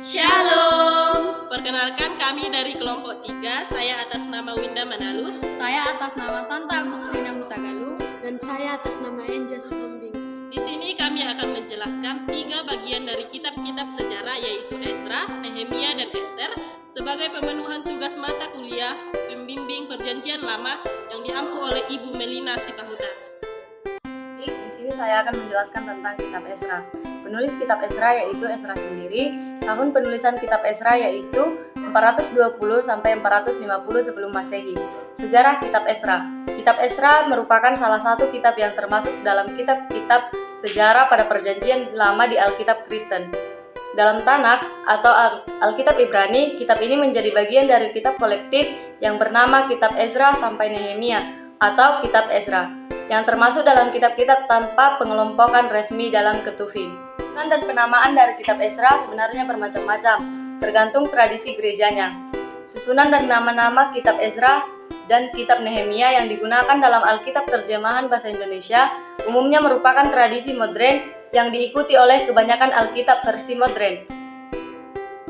Shalom. Perkenalkan kami dari kelompok 3. Saya atas nama Winda Manalu. Saya atas nama Santa Agustina Hutagalu. Dan saya atas nama Enja Suhombing. Di sini kami akan menjelaskan 3 bagian dari kitab-kitab sejarah, yaitu Esdra, Nehemia, dan Ester sebagai pemenuhan tugas mata kuliah pembimbing Perjanjian Lama yang diampu oleh Ibu Melina Sipahutar. Di sini saya akan menjelaskan tentang kitab Esra. Penulis kitab Esra yaitu Esra sendiri. Tahun penulisan kitab Esra yaitu 420 sampai 450 sebelum Masehi. Sejarah kitab Esra. Kitab Esra merupakan salah satu kitab yang termasuk dalam kitab-kitab sejarah pada Perjanjian Lama di Alkitab Kristen. Dalam Tanakh atau Alkitab Ibrani, kitab ini menjadi bagian dari kitab kolektif yang bernama Kitab Ezra sampai Nehemia atau Kitab Ezra, yang termasuk dalam kitab-kitab tanpa pengelompokan resmi dalam Ketuvim. Dan penamaan dari kitab Esra sebenarnya bermacam-macam, tergantung tradisi gerejanya. Susunan dan nama-nama kitab Esra dan kitab Nehemia yang digunakan dalam Alkitab terjemahan bahasa Indonesia umumnya merupakan tradisi modern yang diikuti oleh kebanyakan Alkitab versi modern.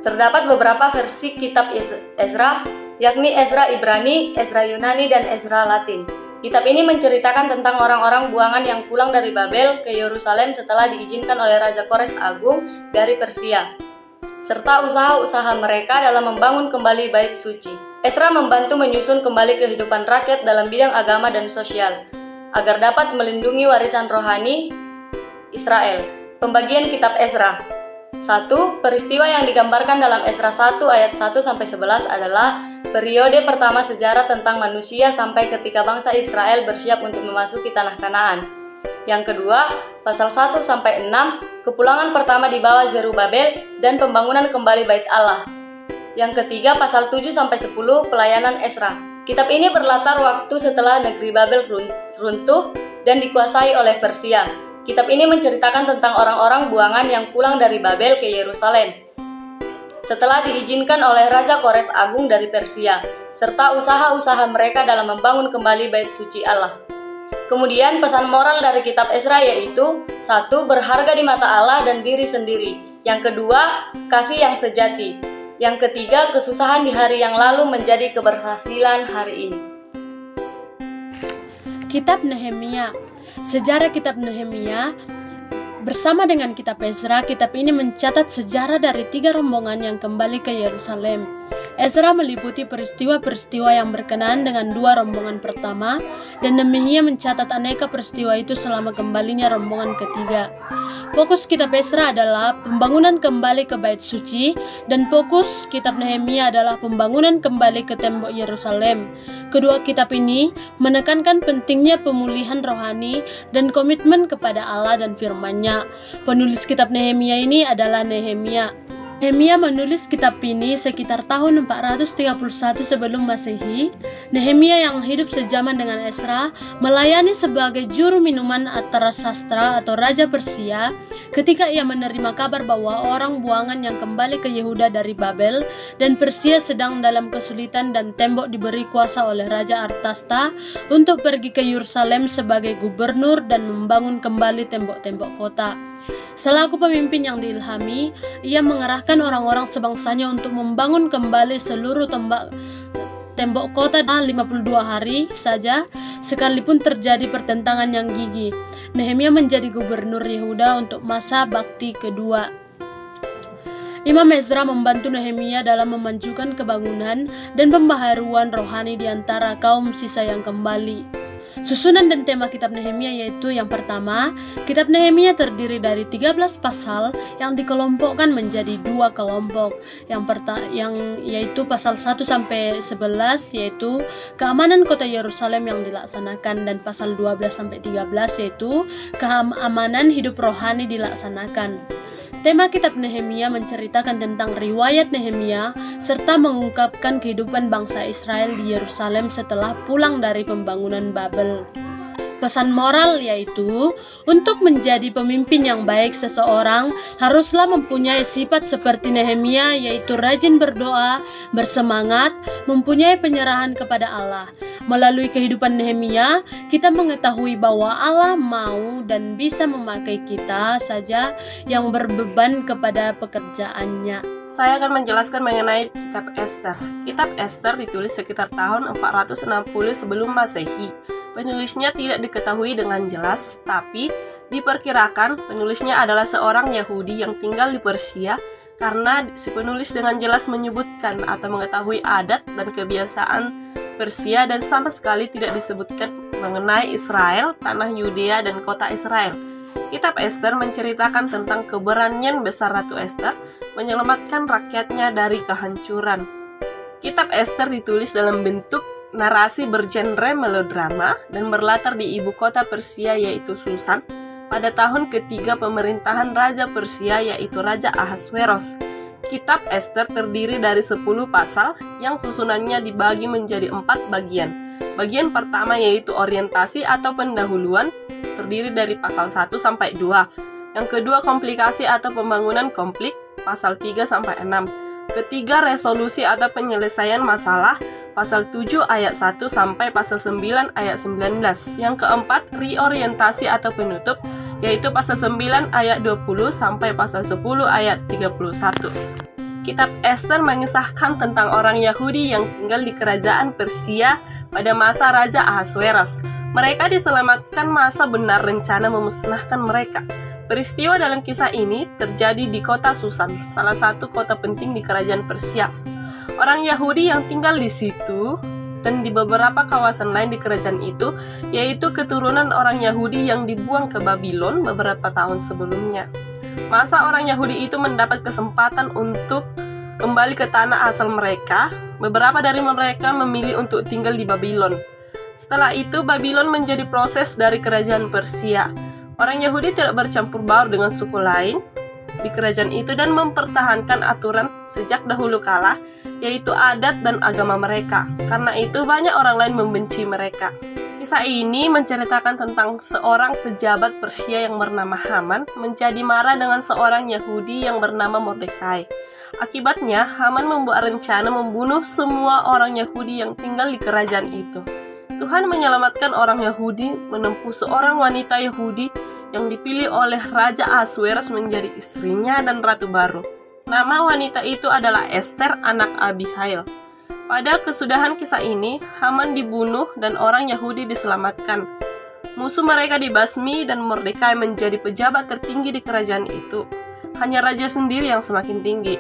Terdapat beberapa versi kitab Ezra, yakni Ezra Ibrani, Ezra Yunani, dan Ezra Latin. Kitab ini menceritakan tentang orang-orang buangan yang pulang dari Babel ke Yerusalem setelah diizinkan oleh Raja Kores Agung dari Persia, serta usaha-usaha mereka dalam membangun kembali bait suci. Ezra membantu menyusun kembali kehidupan rakyat dalam bidang agama dan sosial, agar dapat melindungi warisan rohani Israel. Pembagian kitab Ezra. 1. Peristiwa yang digambarkan dalam Ezra 1 ayat 1-11 adalah periode pertama sejarah tentang manusia sampai ketika bangsa Israel bersiap untuk memasuki tanah Kanaan. Yang kedua, pasal 1-6, kepulangan pertama di bawah Zerubabel dan pembangunan kembali bait Allah. Yang ketiga, pasal 7-10, pelayanan Ezra. Kitab ini berlatar waktu setelah negeri Babel runtuh dan dikuasai oleh Persia. Kitab ini menceritakan tentang orang-orang buangan yang pulang dari Babel ke Yerusalem setelah diizinkan oleh Raja Kores Agung dari Persia, serta usaha-usaha mereka dalam membangun kembali bait suci Allah. Kemudian pesan moral dari kitab Ezra yaitu 1. Berharga di mata Allah dan diri sendiri. Yang kedua, kasih yang sejati. Yang ketiga, kesusahan di hari yang lalu menjadi keberhasilan hari ini. Kitab Nehemia. Sejarah kitab Nehemia bersama dengan kitab Ezra, kitab ini mencatat sejarah dari 3 rombongan yang kembali ke Yerusalem. Ezra meliputi peristiwa-peristiwa yang berkenaan dengan 2 rombongan pertama, dan Nehemia mencatat aneka peristiwa itu selama kembalinya rombongan ketiga. Fokus kitab Ezra adalah pembangunan kembali ke bait suci, dan fokus kitab Nehemia adalah pembangunan kembali ke tembok Yerusalem. Kedua kitab ini menekankan pentingnya pemulihan rohani dan komitmen kepada Allah dan firman-Nya. Penulis kitab Nehemia ini adalah Nehemia. Nehemia menulis kitab ini sekitar tahun 431 sebelum Masehi. Nehemia yang hidup sejaman dengan Ezra melayani sebagai juru minuman antara sastra atau Raja Persia ketika ia menerima kabar bahwa orang buangan yang kembali ke Yehuda dari Babel dan Persia sedang dalam kesulitan dan tembok diberi kuasa oleh Raja Artasta untuk pergi ke Yerusalem sebagai gubernur dan membangun kembali tembok-tembok kota. Selaku pemimpin yang diilhami, ia mengerahkan orang-orang sebangsanya untuk membangun kembali seluruh tembok kota 52 hari saja, sekalipun terjadi pertentangan yang gigih. Nehemia menjadi gubernur Yehuda untuk masa bakti kedua. Imam Ezra membantu Nehemia dalam memajukan kebangunan dan pembaharuan rohani di antara kaum sisa yang kembali. Susunan dan tema kitab Nehemia yaitu yang pertama, kitab Nehemia terdiri dari 13 pasal yang dikelompokkan menjadi 2 kelompok. Yang yaitu pasal 1-11 yaitu keamanan kota Yerusalem yang dilaksanakan, dan pasal 12-13 yaitu keamanan hidup rohani dilaksanakan. Tema kitab Nehemia menceritakan tentang riwayat Nehemia serta mengungkapkan kehidupan bangsa Israel di Yerusalem setelah pulang dari pembangunan Babel. Pesan moral yaitu, untuk menjadi pemimpin yang baik seseorang haruslah mempunyai sifat seperti Nehemia, yaitu rajin berdoa, bersemangat, mempunyai penyerahan kepada Allah. Melalui kehidupan Nehemia, kita mengetahui bahwa Allah mau dan bisa memakai kita saja yang berbeban kepada pekerjaannya. Saya akan menjelaskan mengenai kitab Ester. Kitab Ester ditulis sekitar tahun 460 sebelum Masehi. Penulisnya tidak diketahui dengan jelas, tapi diperkirakan penulisnya adalah seorang Yahudi yang tinggal di Persia, karena si penulis dengan jelas menyebutkan atau mengetahui adat dan kebiasaan Persia dan sama sekali tidak disebutkan mengenai Israel, tanah Yudea dan kota Israel. Kitab Ester menceritakan tentang keberanian besar Ratu Ester menyelamatkan rakyatnya dari kehancuran. Kitab Ester ditulis dalam bentuk narasi bergenre melodrama dan berlatar di ibu kota Persia yaitu Susan pada tahun ketiga pemerintahan Raja Persia yaitu Raja Ahasveros. Kitab Ester terdiri dari 10 pasal yang susunannya dibagi menjadi 4 bagian. Bagian pertama yaitu orientasi atau pendahuluan, terdiri dari pasal 1 sampai 2. Yang kedua komplikasi atau pembangunan konflik, pasal 3 sampai 6. Ketiga resolusi atau penyelesaian masalah, pasal 7 ayat 1 sampai pasal 9 ayat 19. Yang keempat reorientasi atau penutup, yaitu pasal 9 ayat 20 sampai pasal 10 ayat 31. Kitab Ester mengisahkan tentang orang Yahudi yang tinggal di kerajaan Persia pada masa Raja Ahasveros. Mereka diselamatkan masa benar rencana memusnahkan mereka. Peristiwa dalam kisah ini terjadi di kota Susan, salah satu kota penting di kerajaan Persia. Orang Yahudi yang tinggal di situ dan di beberapa kawasan lain di kerajaan itu, yaitu keturunan orang Yahudi yang dibuang ke Babylon beberapa tahun sebelumnya. Masa orang Yahudi itu mendapat kesempatan untuk kembali ke tanah asal mereka. Beberapa dari mereka memilih untuk tinggal di Babylon. Setelah itu, Babylon menjadi proses dari kerajaan Persia. Orang Yahudi tidak bercampur baur dengan suku lain di kerajaan itu dan mempertahankan aturan sejak dahulu kala, yaitu adat dan agama mereka. Karena itu, banyak orang lain membenci mereka. Kisah ini menceritakan tentang seorang pejabat Persia yang bernama Haman menjadi marah dengan seorang Yahudi yang bernama Mordekai. Akibatnya, Haman membuat rencana membunuh semua orang Yahudi yang tinggal di kerajaan itu. Tuhan menyelamatkan orang Yahudi menempuh seorang wanita Yahudi yang dipilih oleh Raja Ahasveros menjadi istrinya dan ratu baru. Nama wanita itu adalah Ester, anak Abihail. Pada kesudahan kisah ini, Haman dibunuh dan orang Yahudi diselamatkan. Musuh mereka dibasmi dan Mordekai menjadi pejabat tertinggi di kerajaan itu. Hanya raja sendiri yang semakin tinggi.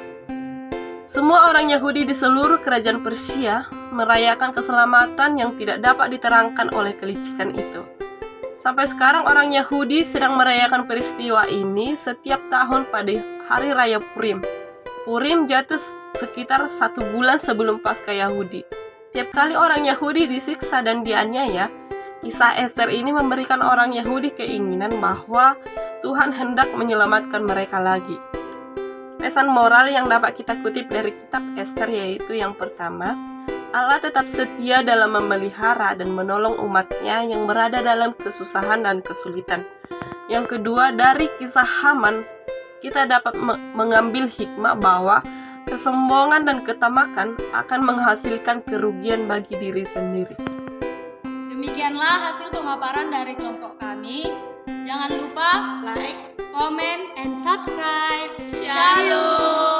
Semua orang Yahudi di seluruh kerajaan Persia merayakan keselamatan yang tidak dapat diterangkan oleh kelicikan itu. Sampai sekarang orang Yahudi sedang merayakan peristiwa ini setiap tahun pada hari raya Purim. Purim jatuh sekitar 1 bulan sebelum Paskah Yahudi. Tiap kali orang Yahudi disiksa dan dianiaya, kisah Ester ini memberikan orang Yahudi keinginan bahwa Tuhan hendak menyelamatkan mereka lagi. Pesan moral yang dapat kita kutip dari kitab Ester yaitu yang pertama, Allah tetap setia dalam memelihara dan menolong umatnya yang berada dalam kesusahan dan kesulitan. Yang kedua, dari kisah Haman, kita dapat mengambil hikmah bahwa kesombongan dan ketamakan akan menghasilkan kerugian bagi diri sendiri. Demikianlah hasil pemaparan dari kelompok kami. Jangan lupa like, comment, and subscribe. Shalom.